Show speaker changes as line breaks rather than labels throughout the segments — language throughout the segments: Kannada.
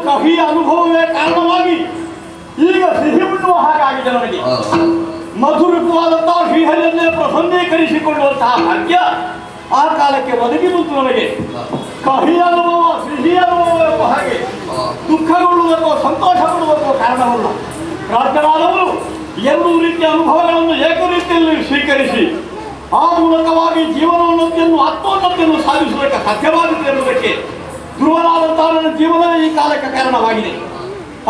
ಕಹಿ ಅನುಭವವೇ ಕಾರಣವಾಗಿ ಈಗ ಸಿಹಿ ಉಣ್ಣುವ ಹಾಗಾಗಿದೆ ನನಗೆ. ಮಧುರವಾದಂತಹ ಶ್ರೀಹರಿಯನ್ನೇ ಪ್ರಸನ್ನೀಕರಿಸಿಕೊಳ್ಳುವಂತಹ ಭಾಗ್ಯ ಆ ಕಾಲಕ್ಕೆ ಒದಗಿ ಬಂತು ನನಗೆ. ಕಹಿ ಅನುಭವ ಸಿಹಿ ಅನುಭವ ಎಂಬ ಹಾಗೆ ದುಃಖಗೊಳ್ಳುವುದಕ್ಕೋ ಸಂತೋಷ ಪಡುವುದಕ್ಕೋ ಕಾರಣವಲ್ಲ. ಪ್ರಾರ್ಥನಾದವರು ಎರಡೂ ರೀತಿಯ ಅನುಭವಗಳನ್ನು ಏಕರೀತಿಯಲ್ಲಿ ಸ್ವೀಕರಿಸಿ ಆ ಮೂಲಕವಾಗಿ ಜೀವನೋನ್ನತಿಯನ್ನು ಆತ್ಮೋನ್ನತಿಯನ್ನು ಸಾಧಿಸುವುದಕ್ಕೆ ಸಾಧ್ಯವಾಗಿದೆ ಎನ್ನುವುದಕ್ಕೆ ಧ್ರುವನಾದಂತಹ ನನ್ನ ಜೀವನವೇ ಈ ಕಾಲಕ್ಕೆ ಕಾರಣವಾಗಿದೆ.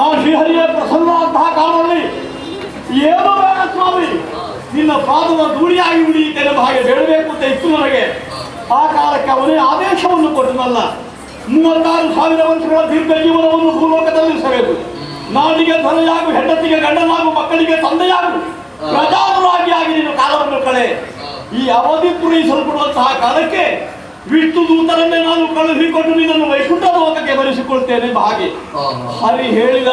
ಆ ಶ್ರೀಹರಿಯ ಪ್ರಸನ್ನವಾದಂತಹ ಕಾಲದಲ್ಲಿ ಏನೋ ಬೇಡ ಸ್ವಾಮಿ, ನಿನ್ನ ಪಾದದ ಧೂಳಿಯಾಗಿ ಉಳಿಯುತ್ತೇನೆ ಎಂಬ ಹಾಗೆ ಬೇಡಬೇಕು ಅಂತ ಇತ್ತು ನನಗೆ. ಆ ಕಾಲಕ್ಕೆ ಅವನೇ ಆದೇಶವನ್ನು ಕೊಟ್ಟನಲ್ಲ, 36,000 ವರ್ಷಗಳ ದೀರ್ಘ ಜೀವನವನ್ನು ಭೂಲೋಕದಲ್ಲಿ ಸವೆದು ನಾಡಿಗೆ ಧನೆಯಾಗು, ಹೆಂಡತಿಗೆ ಗಂಡನಾಗು, ಮಕ್ಕಳಿಗೆ ತಂದೆಯಾಗು, ಪ್ರಜಾನುರಾಗಿಯಾಗಿ ನೀನು ಕಾಲವನ್ನು ಕಳೆ. ಈ ಅವಧಿ ಪೂರೈಸಲ್ಪಡುವಂತಹ ಕಾಲಕ್ಕೆ ವಿಷ್ಣು ದೂತರನ್ನೇ ನಾನು ಕಳುಹಿಕೊಟ್ಟು ನಿನ್ನನ್ನು ವೈಕುಂಠ ಲೋಕಕ್ಕೆ ಬರೆಸಿಕೊಳ್ತೇನೆ ಎಂಬ ಹಾಗೆ ಹರಿ ಹೇಳಿದ.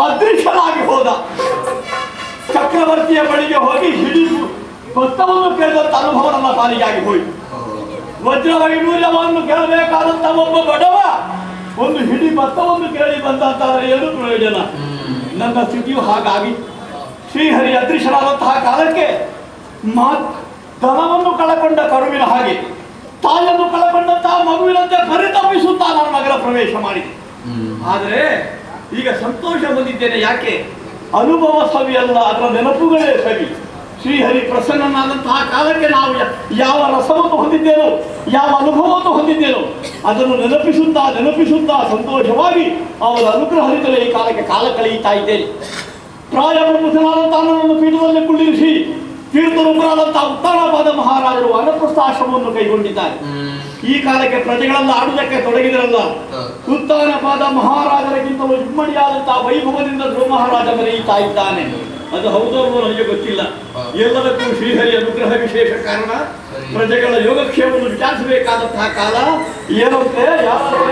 ಅದೃಶ್ಯನಾಗಿ ಹೋದ. ಚಕ್ರವರ್ತಿಯ ಬಳಿಗೆ ಹೋಗಿ ಹಿಡಿ ಭತ್ತವನ್ನು ಕೇಳಿದಂತ ಅನುಭವ ನನ್ನ ಪಾಲಿಗಾಗಿ ಹೋಯಿತು. ವಜ್ರ ವೈಡೂರ್ಯವನ್ನು ಕೇಳಬೇಕಾದಂತ ಒಬ್ಬ ಬಡವ ಒಂದು ಹಿಡಿ ಭತ್ತವನ್ನು ಕೇಳಿ ಬಂದಂತಾದ್ರೆ ಏನು ಪ್ರಯೋಜನ? ನನ್ನ ಸ್ಥಿತಿಯು ಹಾಗಾಗಿ ಶ್ರೀಹರಿ ಅದೃಶ್ಯನಾದಂತಹ ಕಾಲಕ್ಕೆ ಧನವನ್ನು ಕಳಕೊಂಡ ಕರುವಿನ ಹಾಗೆ ತಾಯಿಯನ್ನು ಕಳಕೊಂಡಂತಹ ಮಗುವಿನಂತೆ ಪರಿತಪಿಸುತ್ತಾ ನಾನು ನಗರ ಪ್ರವೇಶ ಮಾಡಿದೆ. ಆದರೆ ಈಗ ಸಂತೋಷ ಬಂದಿದ್ದೇನೆ. ಯಾಕೆ? ಅನುಭವ ಸವಿಯಲ್ಲ, ಅದರ ನೆನಪುಗಳೇ ಸವಿ. ಶ್ರೀಹರಿ ಪ್ರಸನ್ನನಾದಂತಹ ಕಾಲಕ್ಕೆ ನಾವು ಯಾವ ರಸವನ್ನು ಹೊಂದಿದ್ದೇನೋ, ಯಾವ ಅನುಭವವನ್ನು ಹೊಂದಿದ್ದೇನೋ ಅದನ್ನು ನೆನಪಿಸುತ್ತಾ ಸಂತೋಷವಾಗಿ ಅವರ ಅನುಗ್ರಹದಿಂದಲೇ ಈ ಕಾಲಕ್ಕೆ ಕಾಲ ಕಳೆಯುತ್ತಾ ಇದ್ದೇನೆ. ಪ್ರಾಯಬ್ರಹ್ಮನಾದಂತಹ ನನ್ನನ್ನು ಪೀಠದಲ್ಲಿ ಕುಳ್ಳಿರಿಸಿ ತೀರ್ಥರೂಪರಾದಂತಹ ಉತ್ತಾನಪಾದ ಮಹಾರಾಜರು ವಾನಪ್ರಸ್ಥಾಶ್ರಮವನ್ನು ಕೈಗೊಂಡಿದ್ದಾರೆ. ಈ ಕಾಲಕ್ಕೆ ಪ್ರಜೆಗಳೆಲ್ಲ ಆಡುವುದಕ್ಕೆ ತೊಡಗಿದರಲ್ಲ. ಉತ್ತಾನಪಾದ ಮಹಾರಾಜರಿಗಿಂತಲೂ ಇಮ್ಮಡಿಯಾದಂತಹ ವೈಭವದಿಂದ ಧ್ರುವ ಮಹಾರಾಜ ಮೆರೆಯುತ್ತಾ ಇದ್ದಾನೆ. ಅದು ಹೌದೋ ನನಗೆ ಗೊತ್ತಿಲ್ಲ. ಎಲ್ಲದಕ್ಕೂ ಶ್ರೀಹರಿ ಅನುಗ್ರಹ ವಿಶೇಷ ಕಾರಣ. ಪ್ರಜೆಗಳ ಯೋಗಕ್ಷೇಮವನ್ನು ವಿಚಾರಿಸಬೇಕಾದಂತಹ ಕಾಲ ಏನಂತೆ, ಯಾರಂತೆ